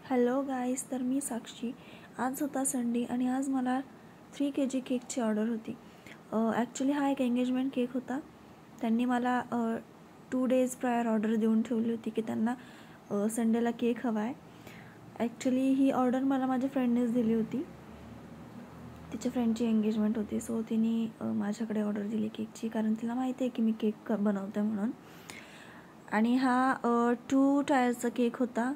Hello guys, तर मी साक्षी. आज होता संडे आणि आज मला 3 kg केकची ऑर्डर होती. ॲक्च्युली हा एक एंगेजमेंट केक होता. त्यांनी मला 2 days प्रायर ऑर्डर देऊन ठेवली होती की त्यांना संडेला केक हवा आहे. ॲक्च्युली ही ऑर्डर मला माझ्या फ्रेंडनेच दिली होती. तिच्या फ्रेंडची एंगेजमेंट होती, सो तिने माझ्याकडे ऑर्डर दिली केकची, कारण तिला माहिती आहे की मी केक बनवते म्हणून. आणि हा 2 टायरचा केक होता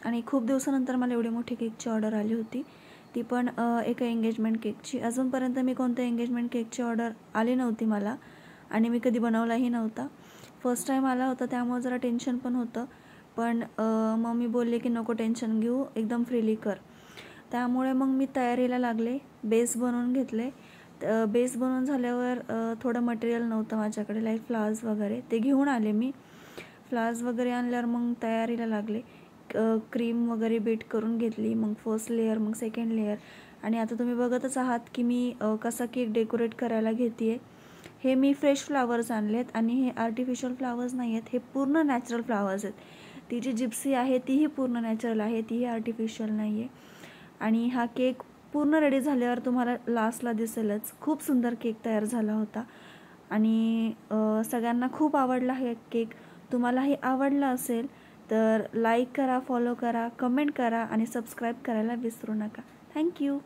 आणि खूप दिवसानंतर मला एवढी मोठी केकची ऑर्डर आली होती, ती पण एका एंगेजमेंट केकची. अजूनपर्यंत मी कोणत्या एंगेजमेंट केकची ऑर्डर आली नव्हती मला आणि मी कधी बनवलाही नव्हता. फर्स्ट टाईम आला होता, त्यामुळे जरा टेन्शन पण होतं. पण मम्मी बोलले की नको टेन्शन घेऊ, एकदम फ्रीली कर. त्यामुळे मग मी तयारीला लागले. बेस बनवून घेतले. बेस बनवून झाल्यावर थोडं मटेरियल नव्हतं माझ्याकडे, लाईक फ्लावर्स वगैरे, ते घेऊन आले मी. फ्लावर्स वगैरे आणल्यावर मग तयारीला लागले. क्रीम वगैरे बीट करून घेतली, मग फर्स्ट लेअर, मग सेकंड लेअर. आणि आता तुम्ही बघतच आहात की मी कसा केक डेकोरेट करायला घेते आहे. हे मी फ्रेश फ्लावर्स आणलेत आणि हे आर्टिफिशियल फ्लावर्स नाही आहेत, हे पूर्ण नॅचरल फ्लावर्स आहेत. ती जी जिप्सी आहे तीही पूर्ण नॅचरल आहे, तीही आर्टिफिशियल नाही आहे. आणि हा केक पूर्ण रेडी झाल्यावर तुम्हाला लास्टला दिसेलच. खूप सुंदर केक तयार झाला होता आणि सगळ्यांना खूप आवडला हे केक. तुम्हालाही आवडला असेल तर लाईक करा, फॉलो करा, कमेंट करा आणि सबस्क्राईब करायला विसरू नका. थँक्यू.